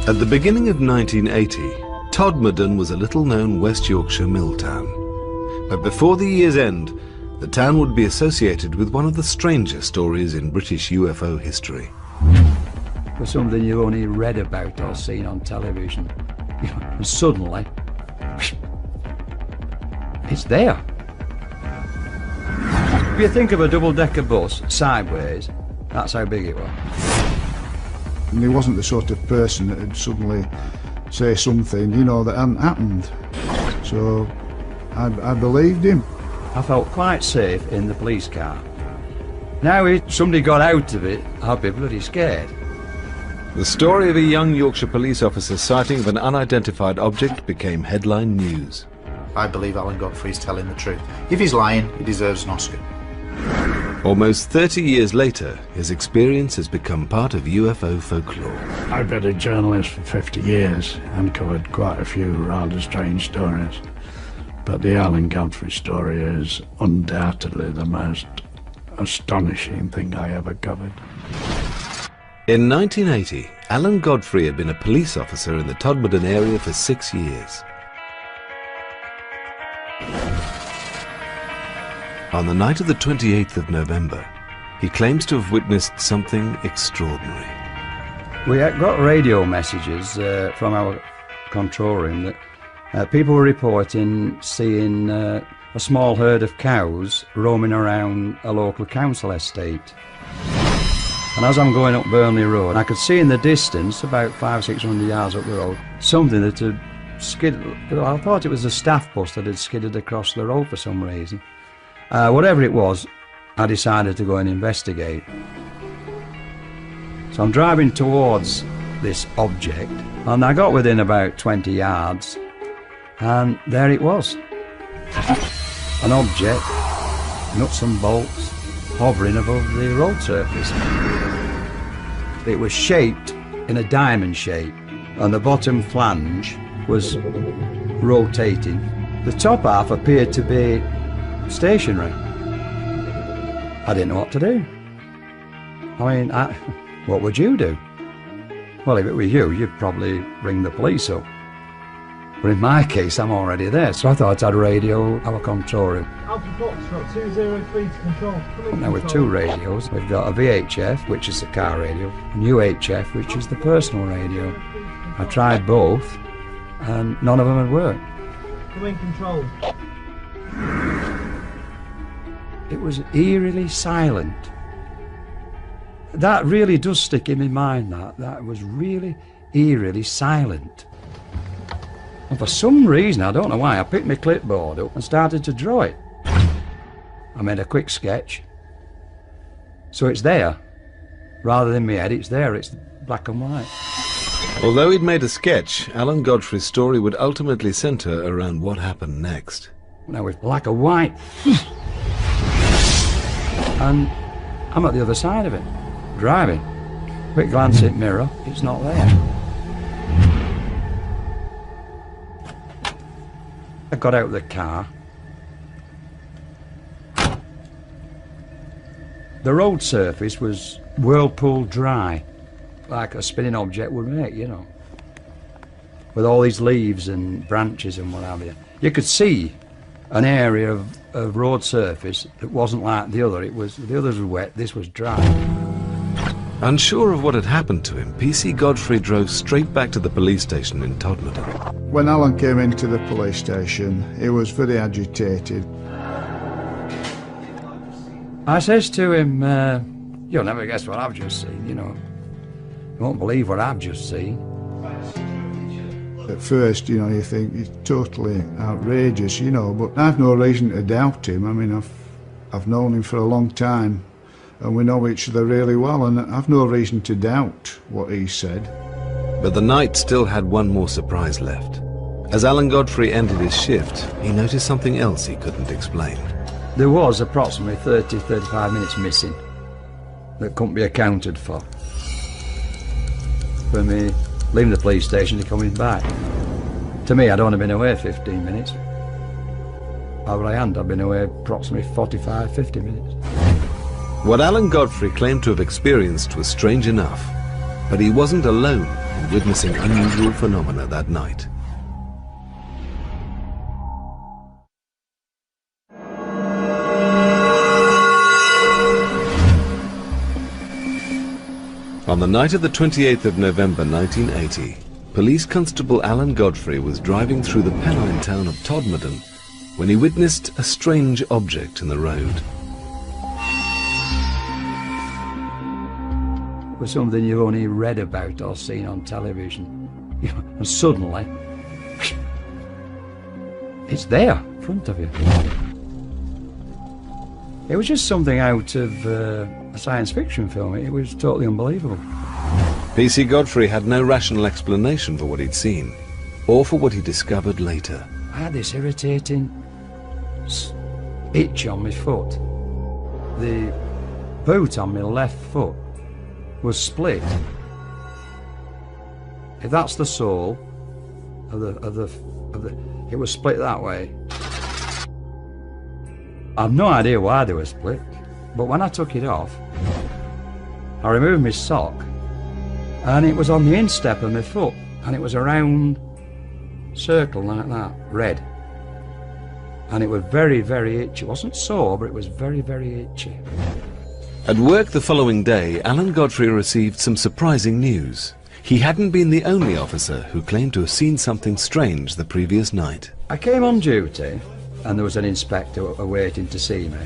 At the beginning of 1980, Todmorden was a little-known West Yorkshire mill town. But before the year's end, the town would be associated with one of the stranger stories in British UFO history. For something you only read about or seen on television, and suddenly, it's there. If you think of a double-decker bus sideways, that's how big it was. And he wasn't the sort of person that would suddenly say something, you know, that hadn't happened. So I believed him. I felt quite safe in the police car. Now if somebody got out of it, I'd be bloody scared. The story of a young Yorkshire police officer's sighting of an unidentified object became headline news. I believe Alan Godfrey's telling the truth. If he's lying, he deserves an Oscar. Almost 30 years later, his experience has become part of UFO folklore. I've been a journalist for 50 years and covered quite a few rather strange stories. But the Alan Godfrey story is undoubtedly the most astonishing thing I ever covered. In 1980, Alan Godfrey had been a police officer in the Todmorden area for 6 years. On the night of the 28th of November, he claims to have witnessed something extraordinary. We got radio messages from our control room that people were reporting seeing a small herd of cows roaming around a local council estate. And as I'm going up Burnley Road, I could see in the distance, about 500-600 yards up the road, something that had skidded. I thought it was a staff bus that had skidded across the road for some reason. Whatever it was, I decided to go and investigate. So I'm driving towards this object, and I got within about 20 yards, and there it was. An object, nuts and bolts, hovering above the road surface. It was shaped in a diamond shape, and the bottom flange was rotating. The top half appeared to be stationary. I didn't know what to do. I mean, what would you do? Well, if it were you, you'd probably ring the police up. But in my case, I'm already there, so I thought I'd radio our control room. Alpha Foxtrot 203 to control. Now with two radios, we've got a VHF, which is the car radio, and UHF, which is the personal radio. I tried both, and none of them had worked. Come in, control. It was eerily silent. That really does stick in my mind, that was really eerily silent. And for some reason, I don't know why, I picked my clipboard up and started to draw it. I made a quick sketch. So it's there. Rather than my head, it's there, it's black and white. Although he'd made a sketch, Alan Godfrey's story would ultimately centre around what happened next. Now it's black and white. And I'm at the other side of it, driving. Quick glance at mirror, it's not there. I got out of the car. The road surface was whirlpool dry, like a spinning object would make, you know, with all these leaves and branches and what have you. You could see an area of road surface that wasn't like the other. The others were wet, this was dry. Unsure of what had happened to him, PC Godfrey drove straight back to the police station in Todmorden. When Alan came into the police station, he was very agitated. I says to him, you'll never guess what I've just seen, you know. You won't believe what I've just seen. At first, you know, you think he's totally outrageous, you know, but I've no reason to doubt him. I mean, I've known him for a long time, and we know each other really well, and I've no reason to doubt what he said. But the night still had one more surprise left. As Alan Godfrey ended his shift, he noticed something else he couldn't explain. There was approximately 30-35 minutes missing that couldn't be accounted for. For me, leaving the police station to coming back. To me, I'd only been away 15 minutes. Over my hand, I'd been away approximately 45-50 minutes. What Alan Godfrey claimed to have experienced was strange enough. But he wasn't alone in witnessing unusual phenomena that night. On the night of the 28th of November 1980, Police Constable Alan Godfrey was driving through the Pennine town of Todmorden when he witnessed a strange object in the road. It was something you've only read about or seen on television. And suddenly, it's there in front of you. It was just something out of a science fiction film. It was totally unbelievable. PC Godfrey had no rational explanation for what he'd seen, or for what he discovered later. I had this irritating itch on my foot. The boot on my left foot was split. If that's the sole of the, it was split that way. I've no idea why they were split, but when I took it off, I removed my sock, and it was on the instep of my foot, and it was a round circle like that, red. And it was very, very itchy. It wasn't sore, but it was very, very itchy. At work the following day, Alan Godfrey received some surprising news. He hadn't been the only officer who claimed to have seen something strange the previous night. I came on duty, and there was an inspector waiting to see me.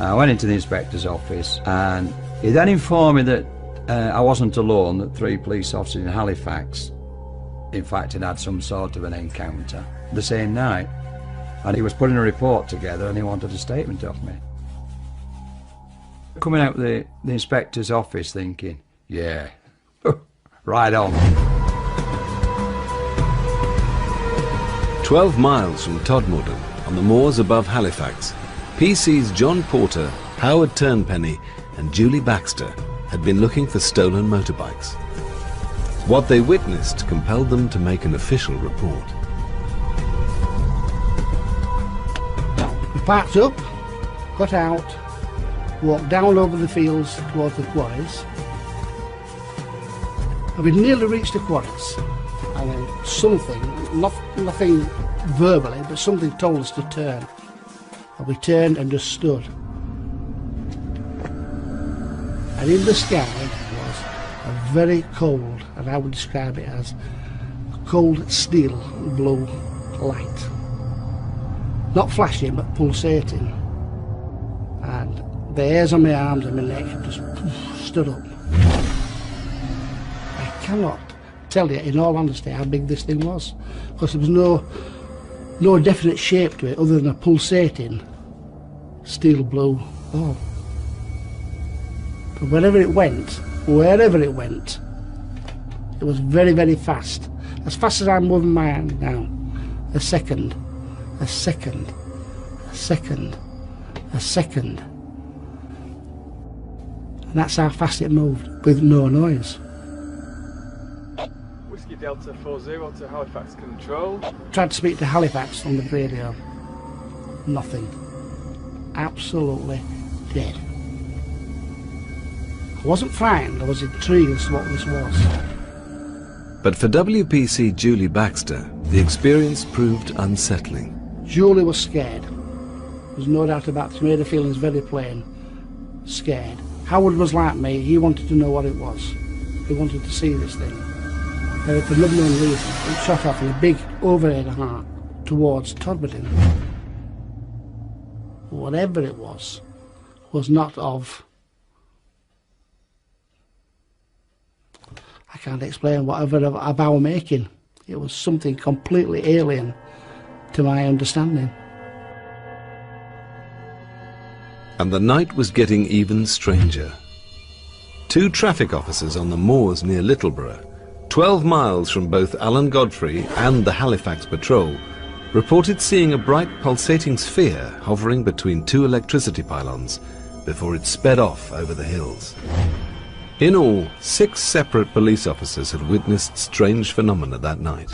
I went into the inspector's office, and he then informed me that I wasn't alone, that 3 police officers in Halifax, in fact, had some sort of an encounter the same night. And he was putting a report together, and he wanted a statement off me. Coming out the inspector's office thinking, yeah, right on. 12 miles from Todmorden, on the moors above Halifax, PC's John Porter, Howard Turnpenny and Julie Baxter had been looking for stolen motorbikes. What they witnessed compelled them to make an official report. We parked up, got out, walked down over the fields towards the quarries, and we'd nearly reached the quarries, and then something, nothing verbally, but something told us to turn. And we turned and just stood. And in the sky was a very cold, and I would describe it as a cold steel blue light. Not flashing, but pulsating. And the hairs on my arms and my neck just stood up. I cannot tell you, in all honesty, how big this thing was, because there was no definite shape to it other than a pulsating steel blue ball. But wherever it went, it was very, very fast. As fast as I'm moving my hand now. A second, a second, a second, a second. And that's how fast it moved, with no noise. Whiskey Delta 40 to Halifax Control. Tried to speak to Halifax on the radio. Nothing. Absolutely dead. I wasn't frightened, I was intrigued as to what this was. But for WPC Julie Baxter, the experience proved unsettling. Julie was scared. There's no doubt about it. She made her feelings very plain. Scared. Howard was like me, he wanted to know what it was. He wanted to see this thing. And for no known reason, it shot off in a big overhead heart towards Todmorden. Whatever it was not of... I can't explain whatever of our making. It was something completely alien to my understanding. And the night was getting even stranger. 2 traffic officers on the moors near Littleborough, 12 miles from both Alan Godfrey and the Halifax patrol, reported seeing a bright pulsating sphere hovering between 2 electricity pylons before it sped off over the hills. In all, 6 separate police officers had witnessed strange phenomena that night.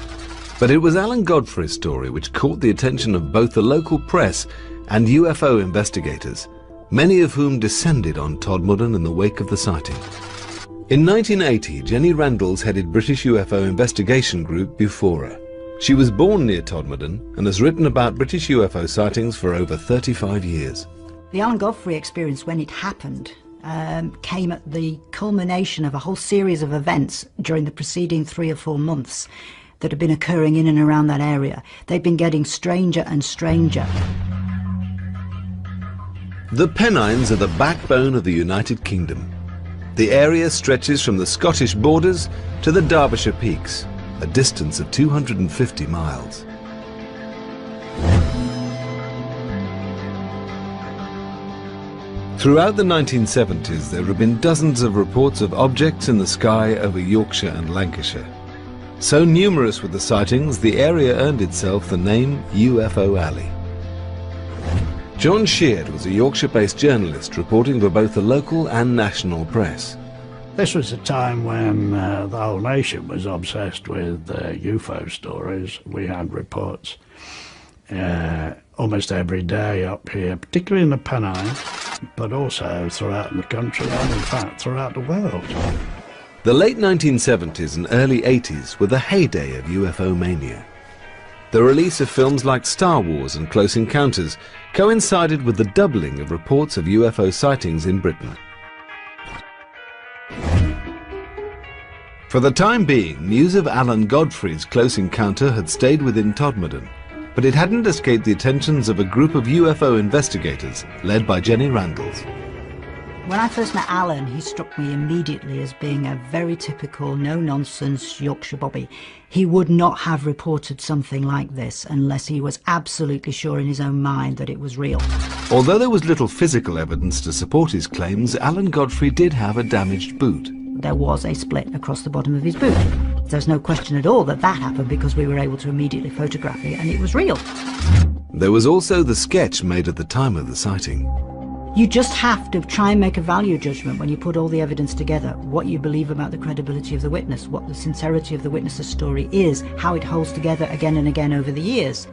But it was Alan Godfrey's story which caught the attention of both the local press and UFO investigators, many of whom descended on Todmorden in the wake of the sighting. In 1980, Jenny Randalls headed British UFO investigation group Bufora. She was born near Todmorden and has written about British UFO sightings for over 35 years. The Alan Godfrey experience, when it happened, came at the culmination of a whole series of events during the preceding 3 or 4 months that had been occurring in and around that area. They'd been getting stranger and stranger. The Pennines are the backbone of the United Kingdom. The area stretches from the Scottish borders to the Derbyshire Peaks, a distance of 250 miles. Throughout the 1970s, there have been dozens of reports of objects in the sky over Yorkshire and Lancashire. So numerous were the sightings, the area earned itself the name UFO Alley. John Sheard was a Yorkshire-based journalist reporting for both the local and national press. This was a time when the whole nation was obsessed with UFO stories. We had reports almost every day up here, particularly in the Pennines, but also throughout the country and in fact throughout the world. The late 1970s and early 80s were the heyday of UFO mania. The release of films like Star Wars and Close Encounters coincided with the doubling of reports of UFO sightings in Britain. For the time being, news of Alan Godfrey's close encounter had stayed within Todmorden, but it hadn't escaped the attentions of a group of UFO investigators led by Jenny Randalls. When I first met Alan, he struck me immediately as being a very typical, no-nonsense Yorkshire bobby. He would not have reported something like this unless he was absolutely sure in his own mind that it was real. Although there was little physical evidence to support his claims, Alan Godfrey did have a damaged boot. There was a split across the bottom of his boot. There's no question at all that that happened because we were able to immediately photograph it and it was real. There was also the sketch made at the time of the sighting. You just have to try and make a value judgment when you put all the evidence together, what you believe about the credibility of the witness, what the sincerity of the witness's story is, how it holds together again and again over the years.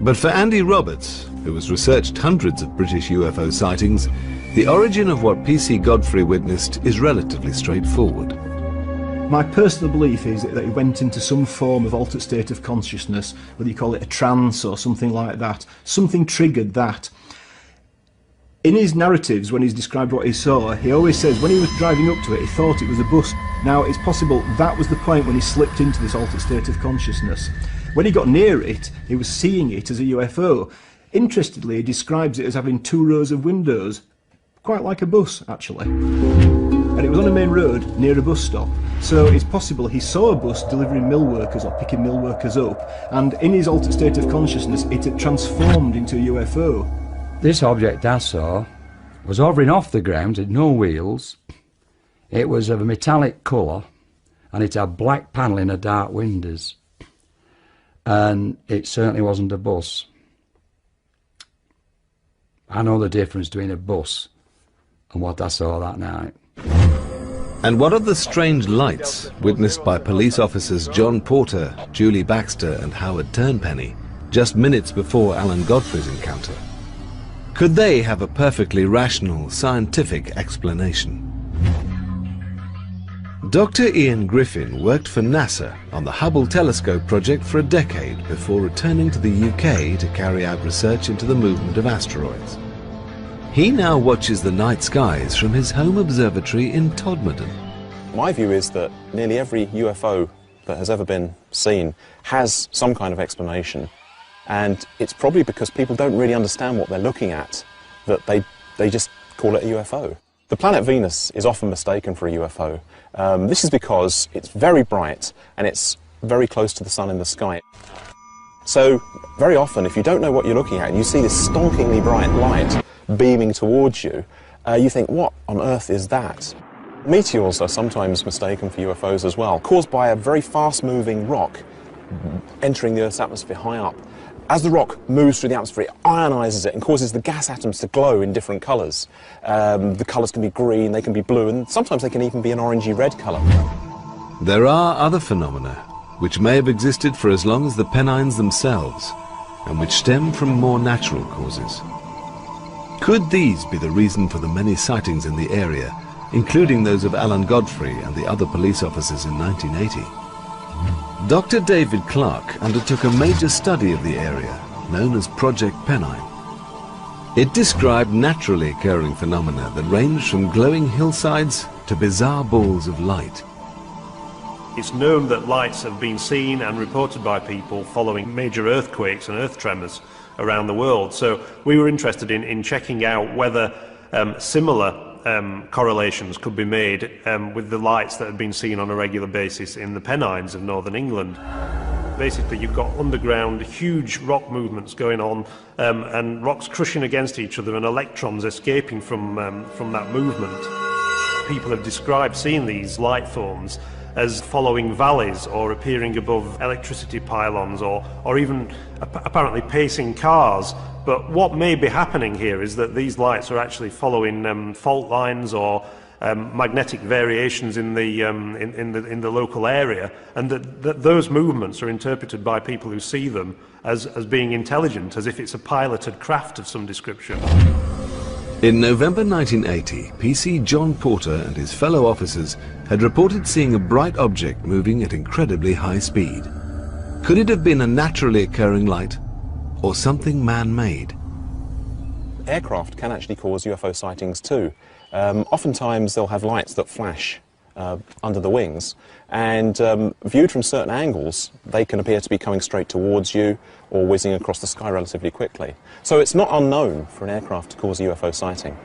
But for Andy Roberts, who has researched hundreds of British UFO sightings, the origin of what PC Godfrey witnessed is relatively straightforward. My personal belief is that he went into some form of altered state of consciousness, whether you call it a trance or something like that. Something triggered that. In his narratives, when he's described what he saw, he always says when he was driving up to it, he thought it was a bus. Now, it's possible that was the point when he slipped into this altered state of consciousness. When he got near it, he was seeing it as a UFO. Interestingly, he describes it as having 2 rows of windows, quite like a bus, actually. And it was on a main road near a bus stop. So it's possible he saw a bus delivering mill workers or picking mill workers up, and in his altered state of consciousness, it had transformed into a UFO. This object I saw was hovering off the ground, it had no wheels. It was of a metallic colour and it had black panelling and dark windows. And it certainly wasn't a bus. I know the difference between a bus and what I saw that night. And what of the strange lights witnessed by police officers John Porter, Julie Baxter and Howard Turnpenny just minutes before Alan Godfrey's encounter? Could they have a perfectly rational, scientific explanation? Dr. Ian Griffin worked for NASA on the Hubble telescope project for a decade before returning to the UK to carry out research into the movement of asteroids. He now watches the night skies from his home observatory in Todmorden. My view is that nearly every UFO that has ever been seen has some kind of explanation. And it's probably because people don't really understand what they're looking at that they just call it a UFO. The planet Venus is often mistaken for a UFO. This is because it's very bright and it's very close to the sun in the sky. So very often, if you don't know what you're looking at and you see this stonkingly bright light beaming towards you, you think, what on earth is that? Meteors are sometimes mistaken for UFOs as well, caused by a very fast-moving rock entering the Earth's atmosphere high up. As the rock moves through the atmosphere, it ionises it and causes the gas atoms to glow in different colours. The colours can be green, they can be blue, and sometimes they can even be an orangey red colour. There are other phenomena which may have existed for as long as the Pennines themselves, and which stem from more natural causes. Could these be the reason for the many sightings in the area, including those of Alan Godfrey and the other police officers in 1980. Dr. David Clarke undertook a major study of the area, known as Project Pennine. It described naturally occurring phenomena that ranged from glowing hillsides to bizarre balls of light. It's known that lights have been seen and reported by people following major earthquakes and earth tremors around the world. So we were interested in checking out whether similar correlations could be made with the lights that had been seen on a regular basis in the Pennines of northern England. Basically, you've got underground huge rock movements going on and rocks crushing against each other and electrons escaping from that movement. People have described seeing these light forms as following valleys or appearing above electricity pylons or even apparently pacing cars. But what may be happening here is that these lights are actually following fault lines or magnetic variations in the local area, and that those movements are interpreted by people who see them as being intelligent, as if it's a piloted craft of some description. In November 1980, PC John Porter and his fellow officers had reported seeing a bright object moving at incredibly high speed. Could it have been a naturally occurring light, or something man-made? Aircraft can actually cause UFO sightings too. Oftentimes they'll have lights that flash under the wings, and viewed from certain angles they can appear to be coming straight towards you or whizzing across the sky relatively quickly. So it's not unknown for an aircraft to cause a UFO sighting.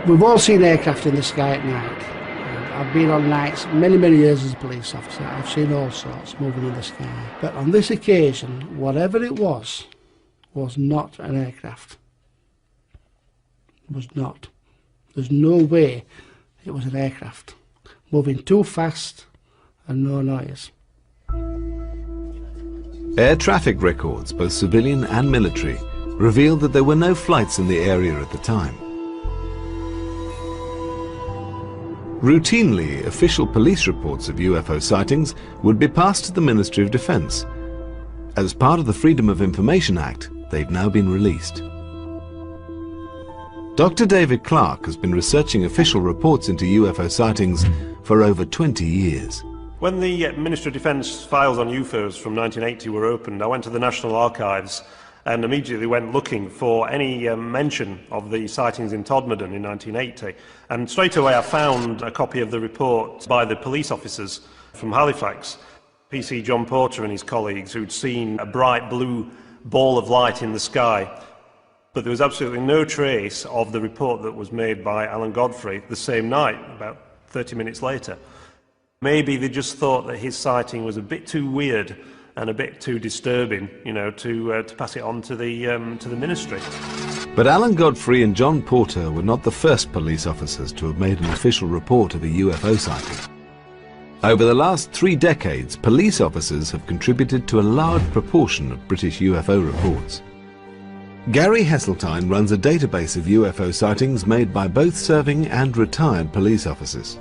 We've all seen aircraft in the sky at night. I've been on nights many years as a police officer. I've seen all sorts moving in the sky. But on this occasion, whatever it was not an aircraft. It was not. There's no way it was an aircraft. Moving too fast and no noise. Air traffic records, both civilian and military, revealed that there were no flights in the area at the time. Routinely, official police reports of UFO sightings would be passed to the Ministry of Defence. As part of the Freedom of Information Act, they've now been released. Dr. David Clarke has been researching official reports into UFO sightings for over 20 years. When the Ministry of Defence files on UFOs from 1980 were opened, I went to the National Archives and immediately went looking for any mention of the sightings in Todmorden in 1980. And straight away I found a copy of the report by the police officers from Halifax, PC John Porter and his colleagues, who'd seen a bright blue ball of light in the sky. But there was absolutely no trace of the report that was made by Alan Godfrey the same night, about 30 minutes later. Maybe they just thought that his sighting was a bit too weird and a bit too disturbing, you know, to pass it on to the ministry. But Alan Godfrey and John Porter were not the first police officers to have made an official report of a UFO sighting. Over the last 3 decades, police officers have contributed to a large proportion of British UFO reports. Gary Heseltine runs a database of UFO sightings made by both serving and retired police officers.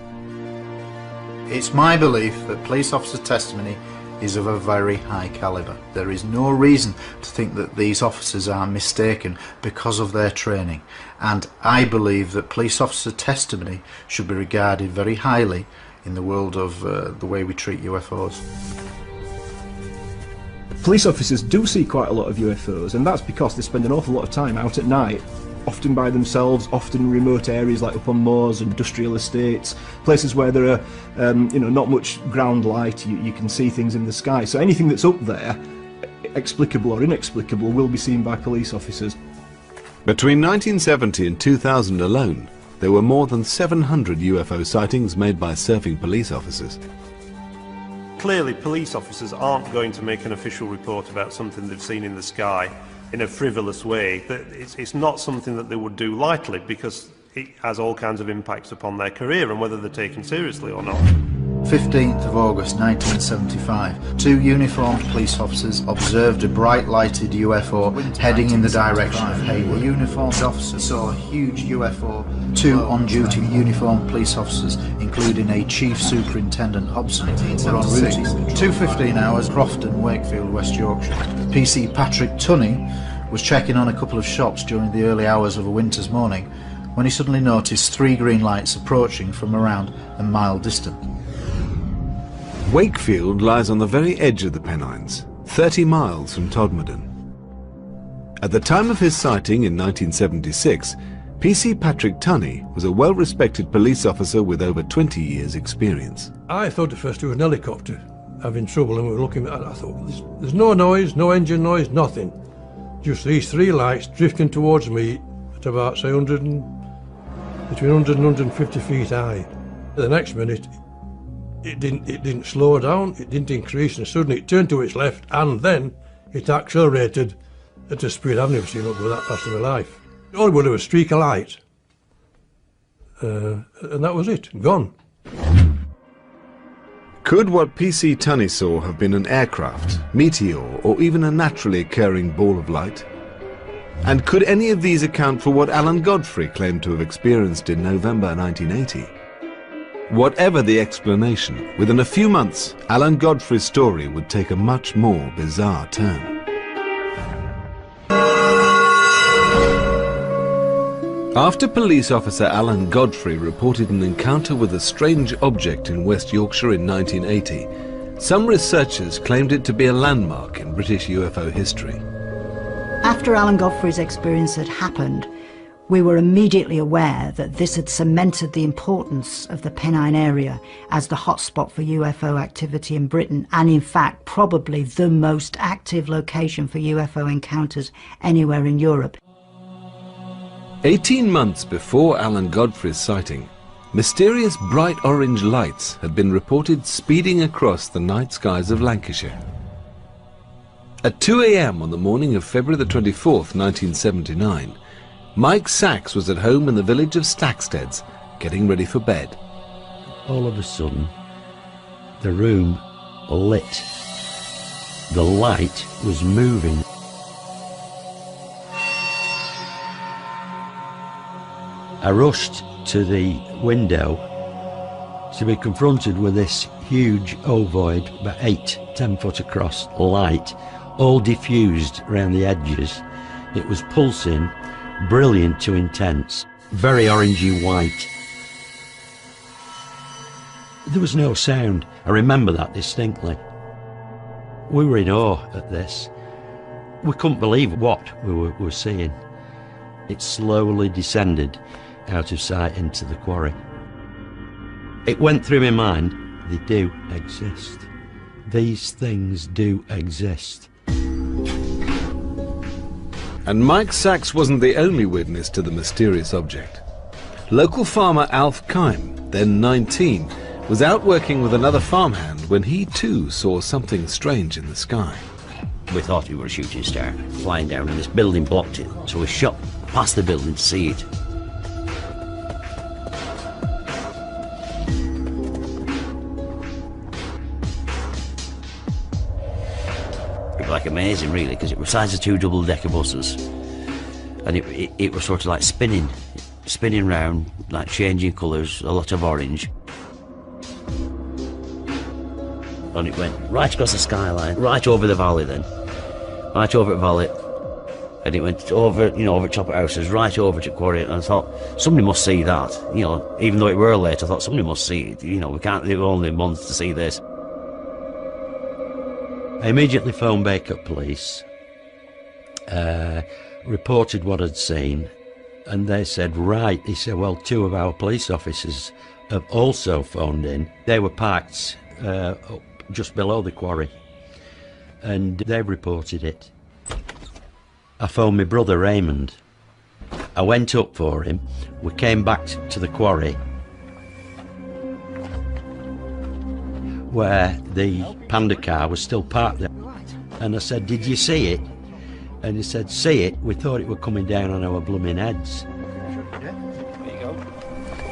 It's my belief that police officer testimony is of a very high calibre. There is no reason to think that these officers are mistaken because of their training, and I believe that police officer testimony should be regarded very highly in the world of the way we treat UFOs. Police officers do see quite a lot of UFOs, and that's because they spend an awful lot of time out at night, often by themselves, often in remote areas like up on moors, industrial estates, places where there are not much ground light. You can see things in the sky, so anything that's up there, explicable or inexplicable, will be seen by police officers. Between 1970 and 2000 alone, there were more than 700 UFO sightings made by serving police officers. Clearly, police officers aren't going to make an official report about something they've seen in the sky in a frivolous way. It's not something that they would do lightly, because it has all kinds of impacts upon their career and whether they're taken seriously or not. 15th of August 1975, 2 uniformed police officers observed a bright lighted UFO heading in the direction of Hayward. The uniformed officers saw a huge UFO. 2 on-duty uniformed police officers, including a Chief Superintendent Hobson, were en route. 2:15 hours, Crofton, Wakefield, West Yorkshire. PC Patrick Tunney was checking on a couple of shops during the early hours of a winter's morning when he suddenly noticed 3 green lights approaching from around a mile distant. Wakefield lies on the very edge of the Pennines, 30 miles from Todmorden. At the time of his sighting in 1976, PC Patrick Tunney was a well-respected police officer with over 20 years' experience. I thought at first it was an helicopter having trouble, and we were looking at it. I thought, there's no noise, no engine noise, nothing. Just these 3 lights drifting towards me at about, say, between 100 and 150 feet high. The next minute, it didn't slow down, it didn't increase, and suddenly it turned to its left, and then it accelerated at a speed I've never seen it go that fast in my life. All it was a streak of light, and that was it, gone. Could what PC Tunney saw have been an aircraft, meteor, or even a naturally occurring ball of light? And could any of these account for what Alan Godfrey claimed to have experienced in November 1980? Whatever the explanation, within a few months, Alan Godfrey's story would take a much more bizarre turn. After police officer Alan Godfrey reported an encounter with a strange object in West Yorkshire in 1980, some researchers claimed it to be a landmark in British UFO history. After Alan Godfrey's experience had happened, we were immediately aware that this had cemented the importance of the Pennine area as the hotspot for UFO activity in Britain, and in fact probably the most active location for UFO encounters anywhere in Europe. 18 months before Alan Godfrey's sighting, mysterious bright orange lights had been reported speeding across the night skies of Lancashire. At 2 a.m. on the morning of February the 24th, 1979, Mike Sachs was at home in the village of Stacksteads, getting ready for bed. All of a sudden, the room lit. The light was moving. I rushed to the window to be confronted with this huge ovoid, about 8-10 foot across, light, all diffused around the edges. It was pulsing, brilliant to intense, very orangey white. There was no sound. I remember that distinctly. We were in awe at this. We couldn't believe what we were seeing. It slowly descended out of sight into the quarry. It went through my mind, they do exist. These things do exist. And Mike Sachs wasn't the only witness to the mysterious object. Local farmer Alf Kime, then 19, was out working with another farmhand when he too saw something strange in the sky. We thought we were a shooting star flying down, and this building blocked it, so we shot past the building to see it. Like amazing, really, because it was the size of 2 double-decker buses, and it was sort of like spinning round, like changing colours, a lot of orange, and it went right across the skyline, right over the valley, then right over the valley, and it went over, over Chopper Houses, right over to Quarry. And I thought, somebody must see that, even though it were late, I thought somebody must see it, we can't be the only ones to see this. I immediately phoned Baker Police, reported what I'd seen, and they said, right, he said, well, 2 of our police officers have also phoned in. They were parked up just below the quarry, and they reported it. I phoned my brother Raymond. I went up for him. We came back to the quarry, where the Panda car was still parked there. And I said, did you see it? And he said, see it? We thought it were coming down on our blooming heads. There you go.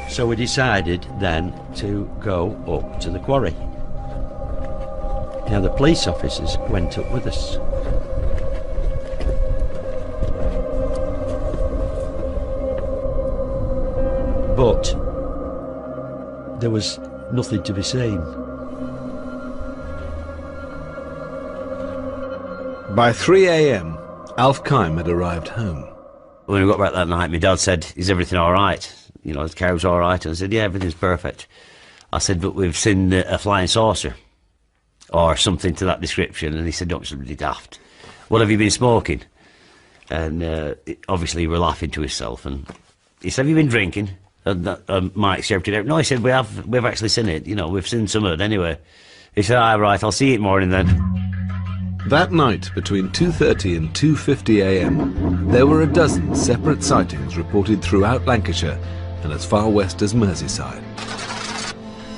So we decided then to go up to the quarry. Now the police officers went up with us. But there was nothing to be seen. By 3 a.m, Alf Kime had arrived home. When we got back that night, my dad said, "Is everything all right? You know, the cow's all right?" And I said, "Yeah, everything's perfect." I said, "But we've seen a flying saucer," or something to that description. And he said, "Don't, somebody daft. What have you been smoking?" And obviously, we're laughing to himself. And he said, "Have you been drinking?" And Mike shouted out, "No," he said, we've actually seen it. You know, we've seen some of it anyway." He said, "Ah, right, I'll see you in the morning then." That night, between 2:30 and 2:50 a.m, there were a dozen separate sightings reported throughout Lancashire and as far west as Merseyside.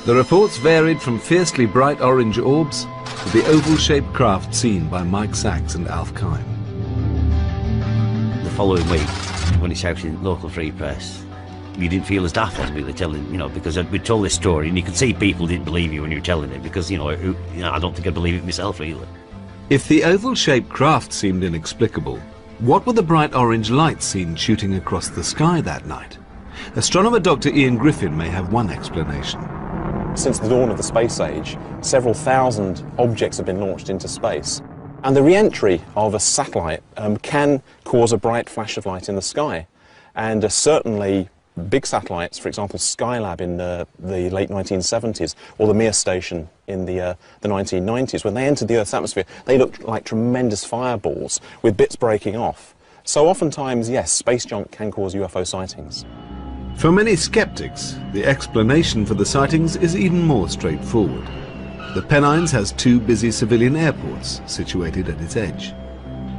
The reports varied from fiercely bright orange orbs to the oval-shaped craft seen by Mike Sachs and Alf Kime. The following week, when he shouted in local free press, you didn't feel as daft as we were telling, you know, because we told this story and you could see people didn't believe you when you were telling it, because, you know, I don't think I'd believe it myself, really. If the oval-shaped craft seemed inexplicable, what were the bright orange lights seen shooting across the sky that night? Astronomer Dr. Ian Griffin may have one explanation. Since the dawn of the space age, several thousand objects have been launched into space. And the re-entry of a satellite can cause a bright flash of light in the sky. And certainly big satellites, for example Skylab in the late 1970s, or the Mir station in the 1990s, when they entered the Earth's atmosphere, they looked like tremendous fireballs with bits breaking off. So oftentimes, yes, space junk can cause UFO sightings. For many skeptics, the explanation for the sightings is even more straightforward. The Pennines has two busy civilian airports situated at its edge.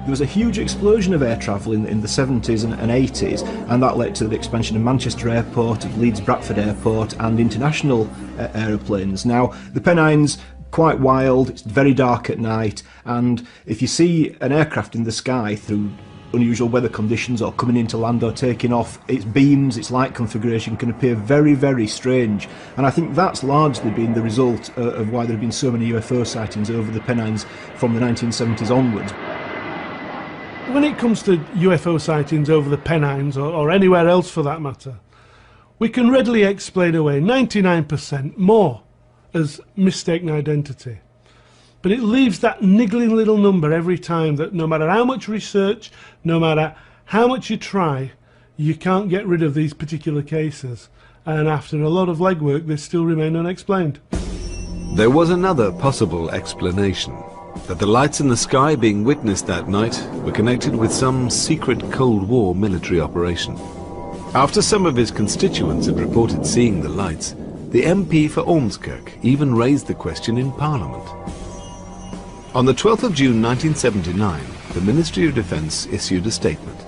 There was a huge explosion of air travel in the 70s and 80s, and that led to the expansion of Manchester Airport, of Leeds Bradford Airport and international aeroplanes. Now, the Pennines, quite wild, it's very dark at night, and if you see an aircraft in the sky through unusual weather conditions or coming into land or taking off, its beams, its light configuration can appear very, very strange. And I think that's largely been the result of why there have been so many UFO sightings over the Pennines from the 1970s onwards. When it comes to UFO sightings over the Pennines, or anywhere else for that matter, we can readily explain away 99% more as mistaken identity. But it leaves that niggling little number every time that no matter how much research, no matter how much you try, you can't get rid of these particular cases. And after a lot of legwork, they still remain unexplained. There was another possible explanation, that the lights in the sky being witnessed that night were connected with some secret Cold War military operation. After some of his constituents had reported seeing the lights, the MP for Ormskirk even raised the question in Parliament. On the 12th of June 1979, the Ministry of Defence issued a statement.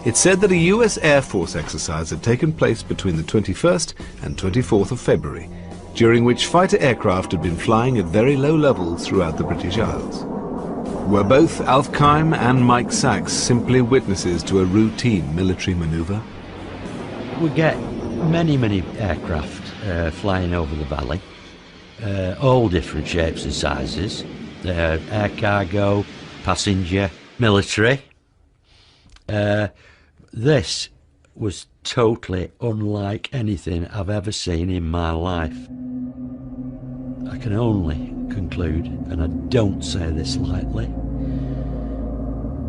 It said that a US Air Force exercise had taken place between the 21st and 24th of February, during which fighter aircraft had been flying at very low levels throughout the British Isles. Were both Alf Kime and Mike Sachs simply witnesses to a routine military manoeuvre? We get many aircraft flying over the valley, all different shapes and sizes, air cargo, passenger, military. This was totally unlike anything I've ever seen in my life. I can only conclude, and I don't say this lightly,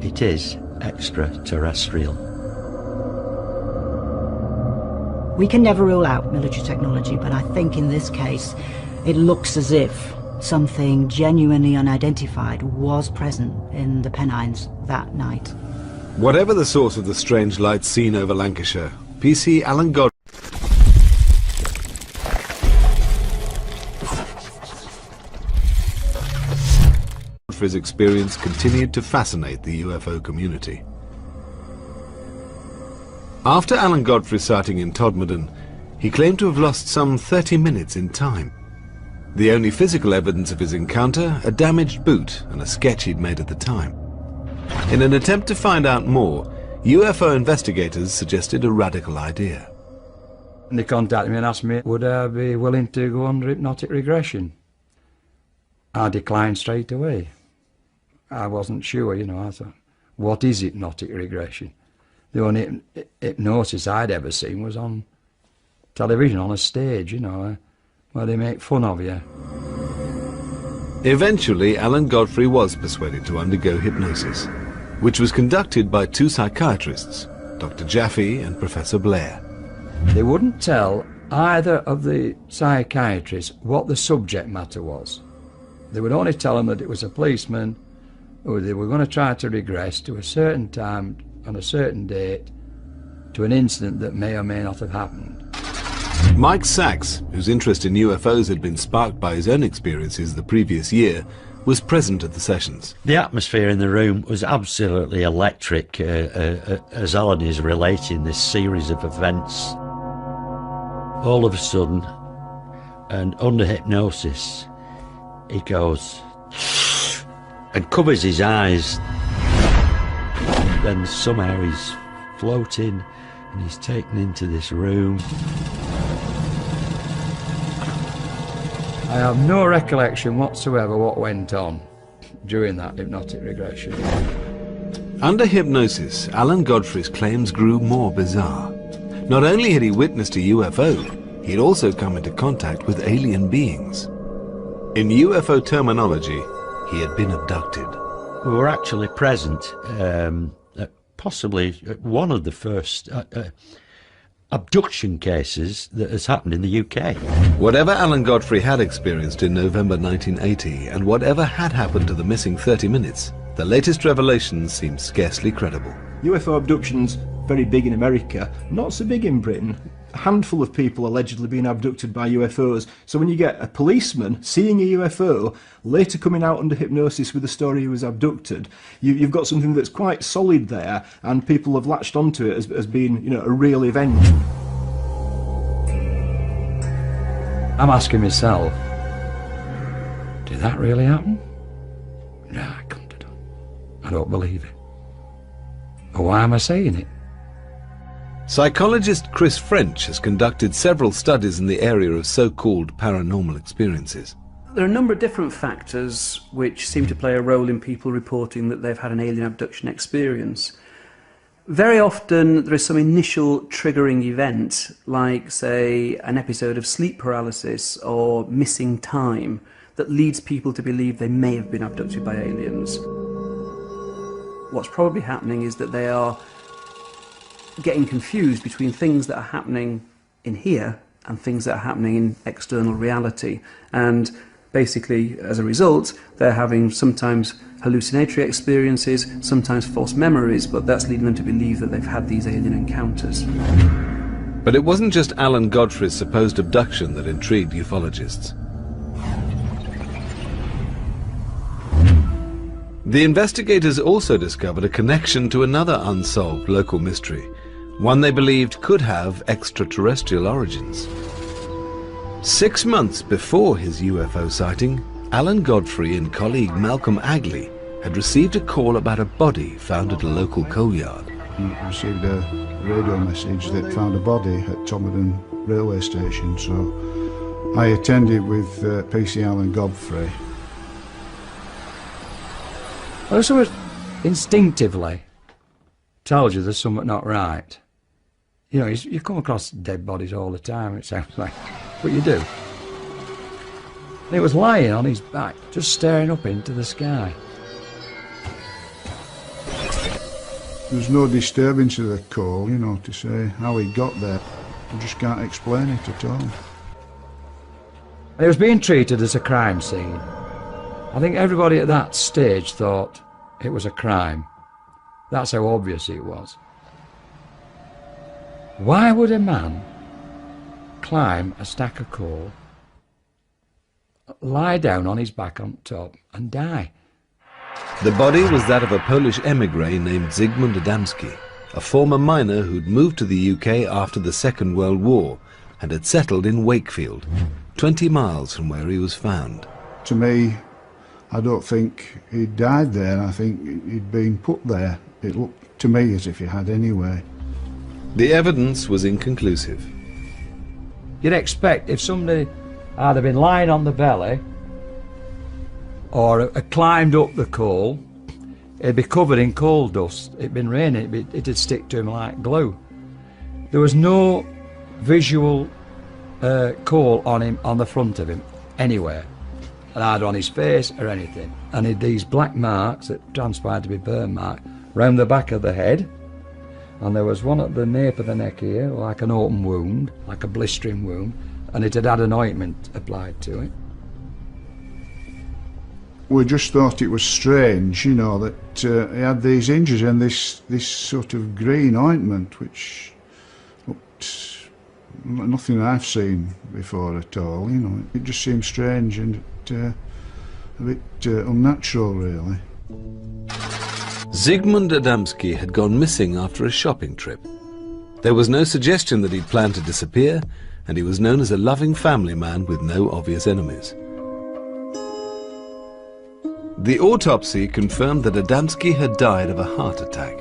it is extraterrestrial. We can never rule out military technology, but I think in this case it looks as if something genuinely unidentified was present in the Pennines that night. Whatever the source of the strange lights seen over Lancashire, PC Alan Godfrey's experience continued to fascinate the UFO community. After Alan Godfrey's sighting in Todmorden, he claimed to have lost some 30 minutes in time. The only physical evidence of his encounter, a damaged boot and a sketch he'd made at the time. In an attempt to find out more, UFO investigators suggested a radical idea. And they contacted me and asked me, would I be willing to go under hypnotic regression? I declined straight away. I wasn't sure, you know. I thought, what is hypnotic regression? The only hypnosis I'd ever seen was on television, on a stage, you know, where they make fun of you. Eventually, Alan Godfrey was persuaded to undergo hypnosis, which was conducted by two psychiatrists, Dr. Jaffe and Professor Blair. They wouldn't tell either of the psychiatrists what the subject matter was. They would only tell them that it was a policeman who they were going to try to regress to a certain time on a certain date to an incident that may or may not have happened. Mike Sachs, whose interest in UFOs had been sparked by his own experiences the previous year, was present at the sessions. The atmosphere in the room was absolutely electric as Alan is relating this series of events. All of a sudden, and under hypnosis, he goes and covers his eyes. Then somehow he's floating and he's taken into this room. I have no recollection whatsoever what went on during that hypnotic regression. Under hypnosis, Alan Godfrey's claims grew more bizarre. Not only had he witnessed a UFO, he'd also come into contact with alien beings. In UFO terminology, he had been abducted. We were actually present, possibly one of the first abduction cases that has happened in the UK. Whatever Alan Godfrey had experienced in November 1980, and whatever had happened to the missing 30 minutes, the latest revelations seem scarcely credible. UFO abductions, very big in America, not so big in Britain. A handful of people allegedly being abducted by UFOs. So when you get a policeman seeing a UFO, later coming out under hypnosis with the story he was abducted, you've got something that's quite solid there, and people have latched onto it as being, you know, a real event. I'm asking myself, did that really happen? No, I couldn't have done. I don't believe it. But why am I saying it? Psychologist Chris French has conducted several studies in the area of so-called paranormal experiences. There are a number of different factors which seem to play a role in people reporting that they've had an alien abduction experience. Very often there is some initial triggering event, like, say, an episode of sleep paralysis or missing time, that leads people to believe they may have been abducted by aliens. What's probably happening is that they are getting confused between things that are happening in here and things that are happening in external reality, and basically as a result they're having sometimes hallucinatory experiences, sometimes false memories, but that's leading them to believe that they've had these alien encounters. But it wasn't just Alan Godfrey's supposed abduction that intrigued ufologists. The investigators also discovered a connection to another unsolved local mystery, one they believed could have extraterrestrial origins. 6 months before his UFO sighting, Alan Godfrey and colleague Malcolm Agley had received a call about a body found at a local coal yard. He received a radio message that found a body at Tomodon railway station, so I attended with PC Alan Godfrey. Well, so it instinctively tells you there's something not right. You know, you come across dead bodies all the time, it sounds like, but you do. And it was lying on his back, just staring up into the sky. There's no disturbance of the call, you know, to say how he got there. I just can't explain it at all. And it was being treated as a crime scene. I think everybody at that stage thought it was a crime. That's how obvious it was. Why would a man climb a stack of coal, lie down on his back on top and die? The body was that of a Polish émigré named Zygmunt Adamski, a former miner who'd moved to the UK after the Second World War and had settled in Wakefield, 20 miles from where he was found. To me, I don't think he'd died there. I think he'd been put there. It looked to me as if he had anyway. The evidence was inconclusive. You'd expect if somebody had been lying on the belly or had climbed up the coal, it'd be covered in coal dust. It'd been raining, it'd stick to him like glue. There was no visual coal on him, on the front of him, anywhere. Either on his face or anything. And he had these black marks that transpired to be burn marks round the back of the head And there was one at the nape of the neck here, like an open wound, like a blistering wound, and it had had an ointment applied to it. We just thought it was strange, you know, that he had these injuries and this sort of green ointment, which looked nothing I've seen before at all, you know. It just seemed strange and a bit unnatural, really. Zygmunt Adamski had gone missing after a shopping trip. There was no suggestion that he'd planned to disappear, and he was known as a loving family man with no obvious enemies. The autopsy confirmed that Adamski had died of a heart attack.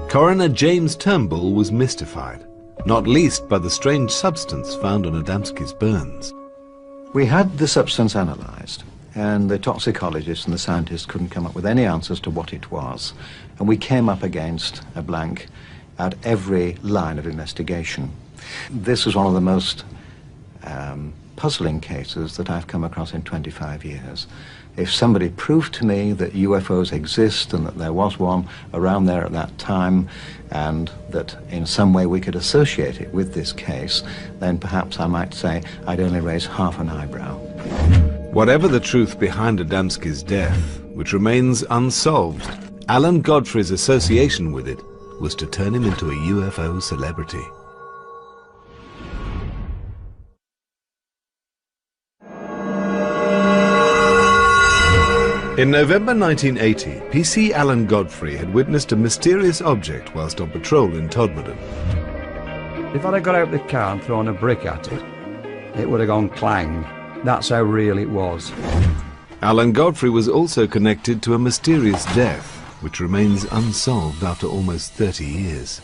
Coroner James Turnbull was mystified, not least by the strange substance found on Adamski's burns. We had the substance analysed, and the toxicologists and the scientists couldn't come up with any answers to what it was. And we came up against a blank at every line of investigation. This was one of the most puzzling cases that I've come across in 25 years. If somebody proved to me that UFOs exist and that there was one around there at that time, and that in some way we could associate it with this case, then perhaps I might say I'd only raise half an eyebrow. Whatever the truth behind Adamski's death, which remains unsolved, Alan Godfrey's association with it was to turn him into a UFO celebrity. In November 1980, PC Alan Godfrey had witnessed a mysterious object whilst on patrol in Todmorden. If I'd have got out the car and thrown a brick at it, it would have gone clang. That's how real it was. Alan Godfrey was also connected to a mysterious death, which remains unsolved after almost 30 years.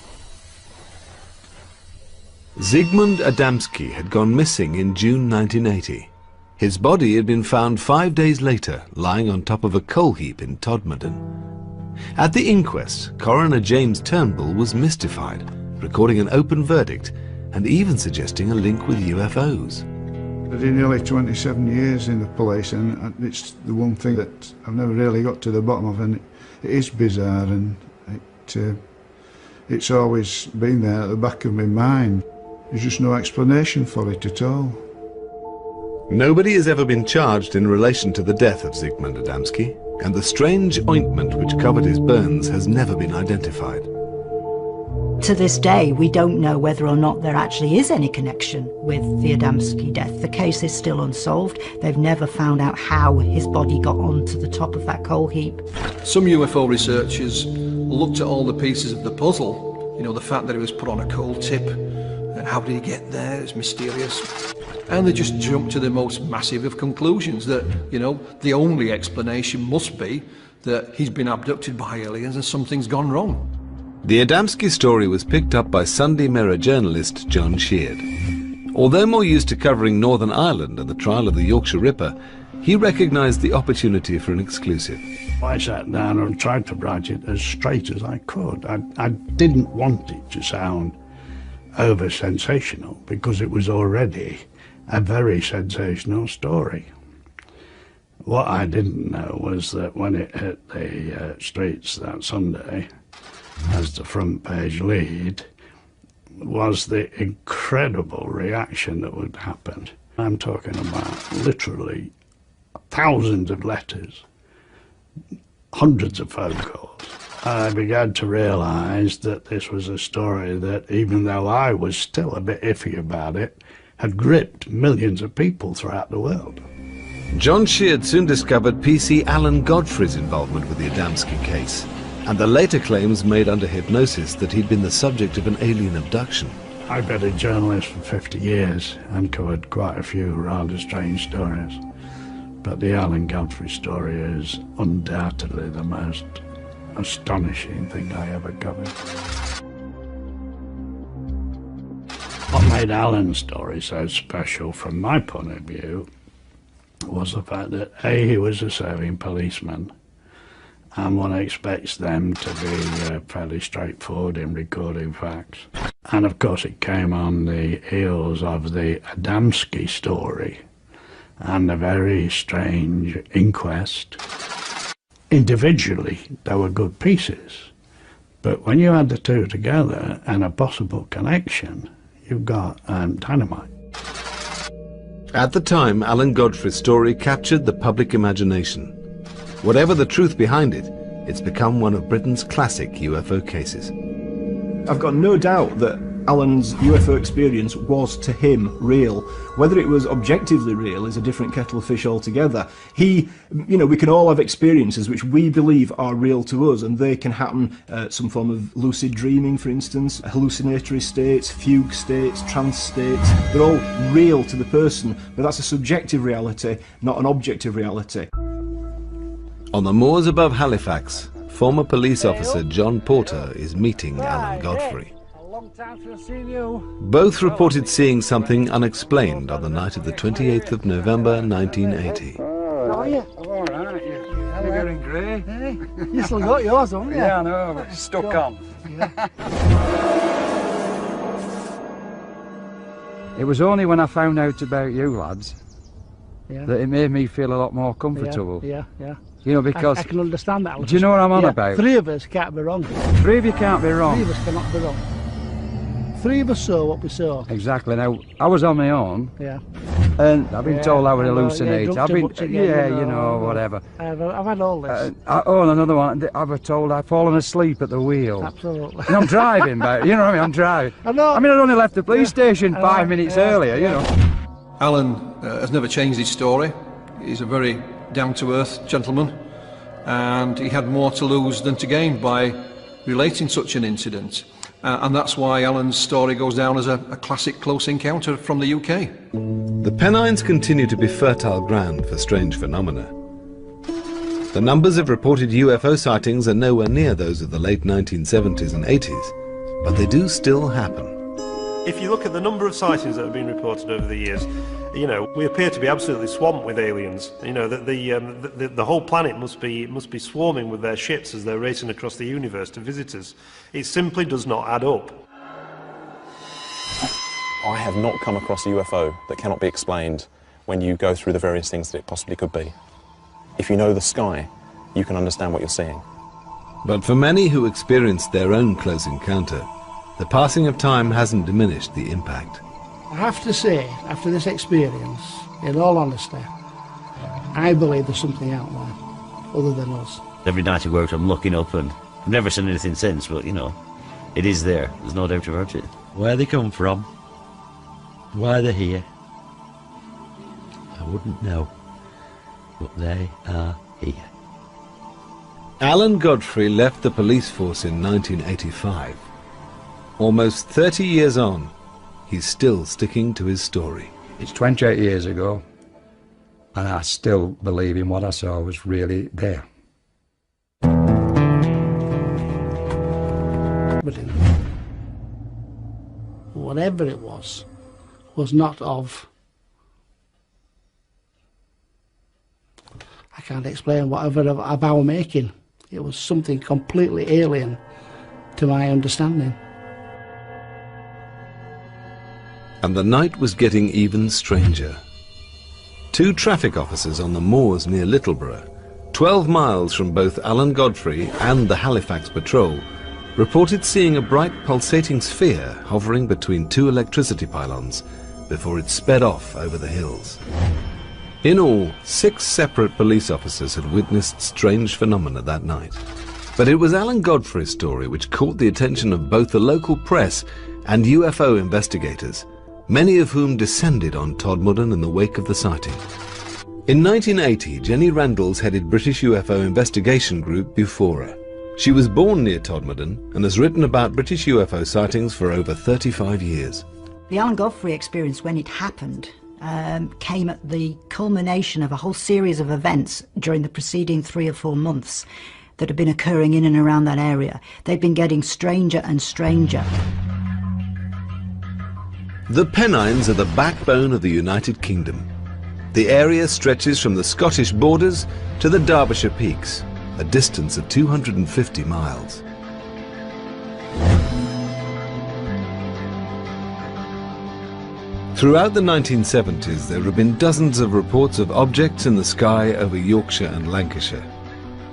Zygmunt Adamski had gone missing in June 1980. His body had been found 5 days later, lying on top of a coal heap in Todmorden. At the inquest, Coroner James Turnbull was mystified, recording an open verdict and even suggesting a link with UFOs. I did nearly 27 years in the police, and it's the one thing that I've never really got to the bottom of, and it is bizarre, and it's always been there at the back of my mind. There's just no explanation for it at all. Nobody has ever been charged in relation to the death of Zygmunt Adamski, and the strange ointment which covered his burns has never been identified. To this day, we don't know whether or not there actually is any connection with the Adamski death. The case is still unsolved. They've never found out how his body got onto the top of that coal heap. Some UFO researchers looked at all the pieces of the puzzle. You know, the fact that it was put on a coal tip, and how did he get there? It's mysterious. And they just jumped to the most massive of conclusions, that, you know, the only explanation must be that he's been abducted by aliens and something's gone wrong. The Adamski story was picked up by Sunday Mirror journalist John Sheard. Although more used to covering Northern Ireland and the trial of the Yorkshire Ripper, he recognised the opportunity for an exclusive. I sat down and tried to write it as straight as I could. I didn't want it to sound over-sensational, because it was already a very sensational story. What I didn't know was that when it hit the streets that Sunday, as the front page lead, was the incredible reaction that would happen. I'm talking about literally thousands of letters, hundreds of phone calls. I began to realise that this was a story that, even though I was still a bit iffy about it, had gripped millions of people throughout the world. John Sheard soon discovered PC Alan Godfrey's involvement with the Adamski case, and the later claims made under hypnosis that he'd been the subject of an alien abduction. I've been a journalist for 50 years and covered quite a few rather strange stories, but the Alan Godfrey story is undoubtedly the most astonishing thing I ever covered. What made Alan's story so special from my point of view was the fact that A, he was a serving policeman, and one expects them to be fairly straightforward in recording facts. And of course it came on the heels of the Adamski story and a very strange inquest. Individually, they were good pieces, But when you add the two together and a possible connection, you've got dynamite. At the time, Alan Godfrey's story captured the public imagination. Whatever the truth behind it, it's become one of Britain's classic UFO cases. I've got no doubt that Alan's UFO experience was to him real. Whether it was objectively real is a different kettle of fish altogether. We can all have experiences which we believe are real to us, and they can happen some form of lucid dreaming, for instance, hallucinatory states, fugue states, trance states. They're all real to the person, but that's a subjective reality, not an objective reality. On the moors above Halifax, former police officer John Porter is meeting Alan Godfrey. Both reported seeing something unexplained on the night of the 28th of November 1980. Are you? All right, you're getting grey. Hey, you still got yours, haven't you? Yeah, I know, but it's stuck on. It was only when I found out about you lads that it made me feel a lot more comfortable. Yeah. You know, because... I can understand that. Do you know what I'm on about? 3 of us can't be wrong. 3 of you can't be wrong. 3 of us cannot be wrong. 3 of us saw what we saw. Exactly. Now, I was on my own. Yeah. And I've been told I would hallucinate. I've been, whatever. I've had all this. And another one. I've been told I've fallen asleep at the wheel. Absolutely. And I'm driving, but you know what I mean. I'm driving. I know. I mean, I'd only left the police station 5 minutes earlier. You know. Alan has never changed his story. He's a very down-to-earth gentleman, and he had more to lose than to gain by relating such an incident. And that's why Alan's story goes down as a classic close encounter from the UK. The Pennines continue to be fertile ground for strange phenomena. The numbers of reported UFO sightings are nowhere near those of the late 1970s and 80s, but they do still happen. If you look at the number of sightings that have been reported over the years, you know, we appear to be absolutely swamped with aliens. You know, that the whole planet must be swarming with their ships as they're racing across the universe to visit us. It simply does not add up. I have not come across a UFO that cannot be explained when you go through the various things that it possibly could be. If you know the sky, you can understand what you're seeing. But for many who experienced their own close encounter, the passing of time hasn't diminished the impact. I have to say, after this experience, in all honesty, I believe there's something out there other than us. Every night I go out, I'm looking up, and I've never seen anything since, but, you know, it is there. There's no doubt about it. Where they come from, why they're here, I wouldn't know, but they are here. Alan Godfrey left the police force in 1985. Almost 30 years on, he's still sticking to his story. It's 28 years ago, and I still believe in what I saw was really there. But whatever it was not of... I can't explain whatever of our making. It was something completely alien to my understanding. And the night was getting even stranger. 2 traffic officers on the moors near Littleborough, 12 miles from both Alan Godfrey and the Halifax patrol, reported seeing a bright pulsating sphere hovering between 2 electricity pylons before it sped off over the hills. In all, 6 separate police officers had witnessed strange phenomena that night. But it was Alan Godfrey's story which caught the attention of both the local press and UFO investigators, many of whom descended on Todmorden in the wake of the sighting. In 1980, Jenny Randalls headed British UFO investigation group Bufora. She was born near Todmorden and has written about British UFO sightings for over 35 years. The Alan Godfrey experience, when it happened, came at the culmination of a whole series of events during the preceding 3 or 4 months that had been occurring in and around that area. They'd been getting stranger and stranger. The Pennines are the backbone of the United Kingdom. The area stretches from the Scottish borders to the Derbyshire Peaks, a distance of 250 miles. Throughout the 1970s, there have been dozens of reports of objects in the sky over Yorkshire and Lancashire.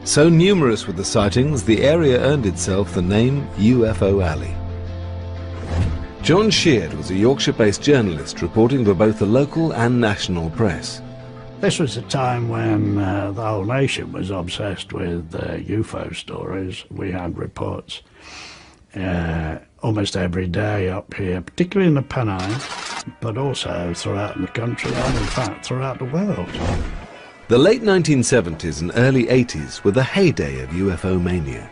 So numerous were the sightings, the area earned itself the name UFO Alley. John Sheard was a Yorkshire-based journalist reporting for both the local and national press. This was a time when the whole nation was obsessed with UFO stories. We had reports almost every day up here, particularly in the Pennines, but also throughout the country and in fact throughout the world. The late 1970s and early 80s were the heyday of UFO mania.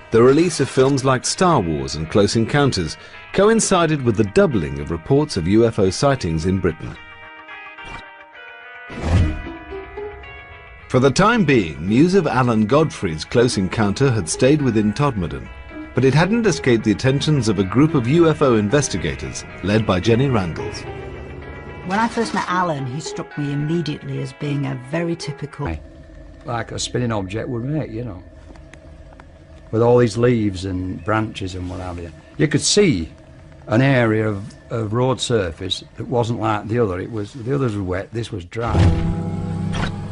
The release of films like Star Wars and Close Encounters coincided with the doubling of reports of UFO sightings in Britain. For the time being, news of Alan Godfrey's close encounter had stayed within Todmorden, but it hadn't escaped the attentions of a group of UFO investigators led by Jenny Randalls. When I first met Alan, he struck me immediately as being a very typical... Like a spinning object would make, you know. With all these leaves and branches and what have you. You could see an area of road surface that wasn't like the other. The others were wet, this was dry.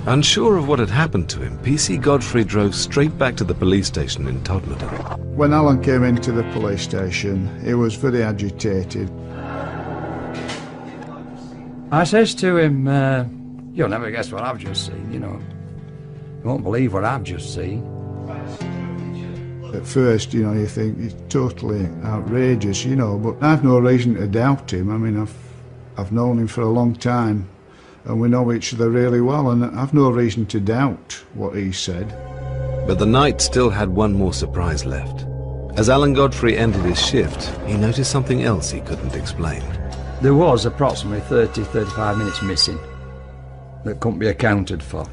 Unsure of what had happened to him, PC Godfrey drove straight back to the police station in Todmorden. When Alan came into the police station, he was very agitated. I says to him, you'll never guess what I've just seen, you know. You won't believe what I've just seen. At first, you know, you think he's totally outrageous, you know, but I've no reason to doubt him. I mean, I've known him for a long time, and we know each other really well, and I've no reason to doubt what he said. But the night still had one more surprise left. As Alan Godfrey ended his shift, he noticed something else he couldn't explain. There was approximately 30-35 minutes missing that couldn't be accounted for.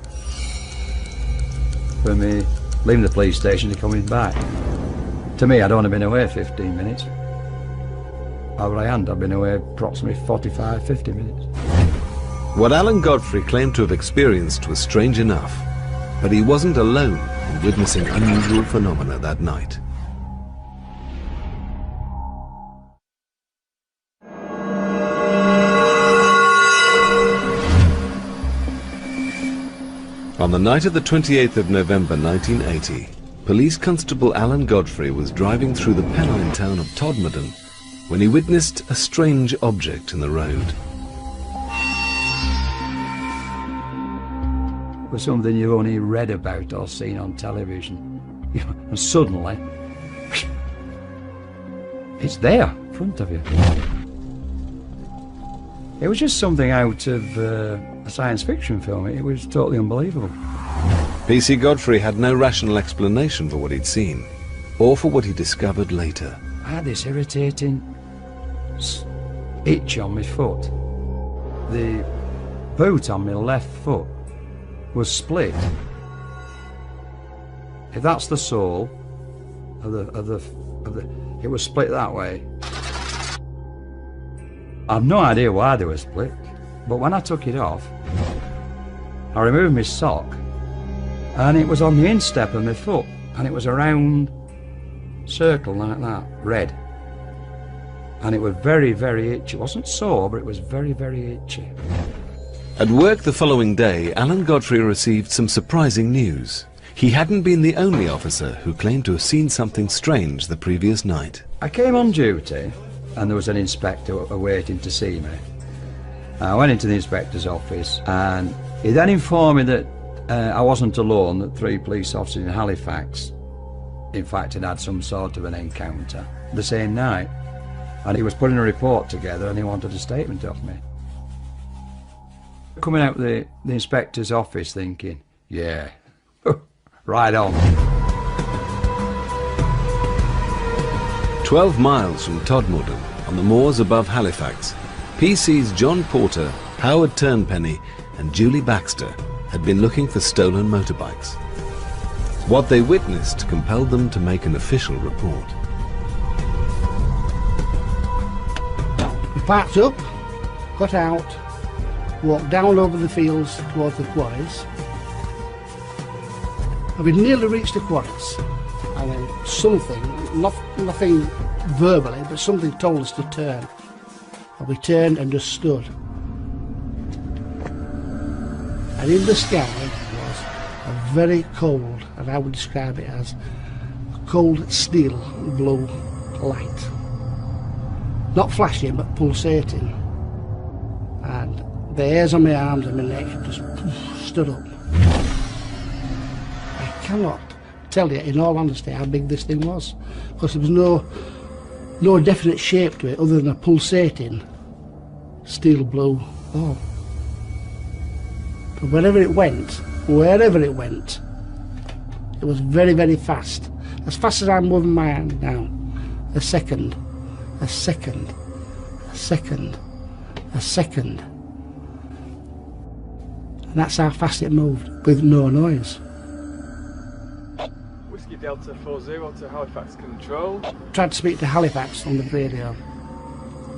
For me leaving the police station to coming back. To me, I'd only been away 15 minutes. Over I had, I'd been away approximately 45-50 minutes. What Alan Godfrey claimed to have experienced was strange enough, but he wasn't alone in witnessing unusual phenomena that night. On the night of the 28th of November 1980, Police Constable Alan Godfrey was driving through the Pennine town of Todmorden when he witnessed a strange object in the road. It was something you've only read about or seen on television. And suddenly, it's there in front of you. It was just something out of a science fiction film. It was totally unbelievable. PC Godfrey had no rational explanation for what he'd seen, or for what he discovered later. I had this irritating itch on my foot. The boot on my left foot was split. If that's the sole of the it was split that way. I've no idea why they were split, but when I took it off, I removed my sock, and it was on the instep of my foot, and it was a round circle like that, red. And it was very, very itchy. It wasn't sore, but it was very, very itchy. At work the following day, Alan Godfrey received some surprising news. He hadn't been the only officer who claimed to have seen something strange the previous night. I came on duty, and there was an inspector waiting to see me. I went into the inspector's office, and he then informed me that I wasn't alone, that 3 police officers in Halifax, in fact, had had some sort of an encounter the same night. And he was putting a report together, and he wanted a statement of me. Coming out of the inspector's office thinking, yeah, right on. 12 miles from Todmorden, on the moors above Halifax, PC's John Porter, Howard Turnpenny and Julie Baxter had been looking for stolen motorbikes. What they witnessed compelled them to make an official report. We parked up, got out, walked down over the fields towards the quarries, and we'd nearly reached the quarries, and then something, nothing verbally, but something told us to turn. And we turned and just stood. And in the sky was a very cold, and I would describe it as a cold steel blue light. Not flashing, but pulsating. And the hairs on my arms and my neck just stood up. I cannot tell you, in all honesty, how big this thing was, because there was no definite shape to it other than a pulsating steel blue ball. But wherever it went, it was very, very fast. As fast as I'm moving my hand now. A second, a second, a second, a second. And that's how fast it moved, with no noise. Whiskey Delta 40 to Halifax Control. Tried to speak to Halifax on the radio.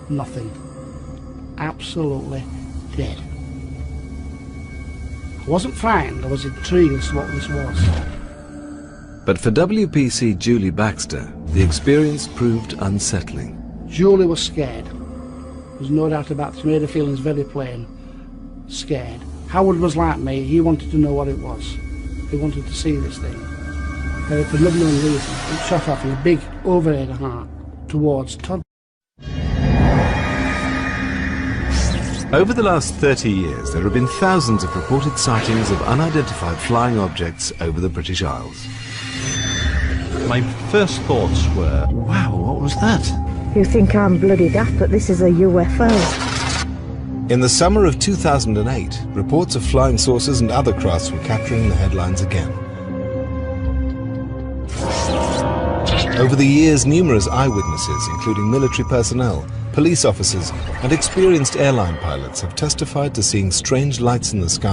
Nothing. Absolutely dead. I wasn't frightened, I was intrigued as to what this was. But for WPC Julie Baxter, the experience proved unsettling. Julie was scared. There's no doubt about it. She made her feelings very plain. Scared. Howard was like me, he wanted to know what it was. He wanted to see this thing. And for no known reason, it shot off in a big overhead heart towards Todd. Over the last 30 years, there have been thousands of reported sightings of unidentified flying objects over the British Isles. My first thoughts were, wow, what was that? You think I'm bloody daft, but this is a UFO. In the summer of 2008, reports of flying saucers and other crafts were capturing the headlines again. Over the years, numerous eyewitnesses, including military personnel, police officers, and experienced airline pilots have testified to seeing strange lights in the sky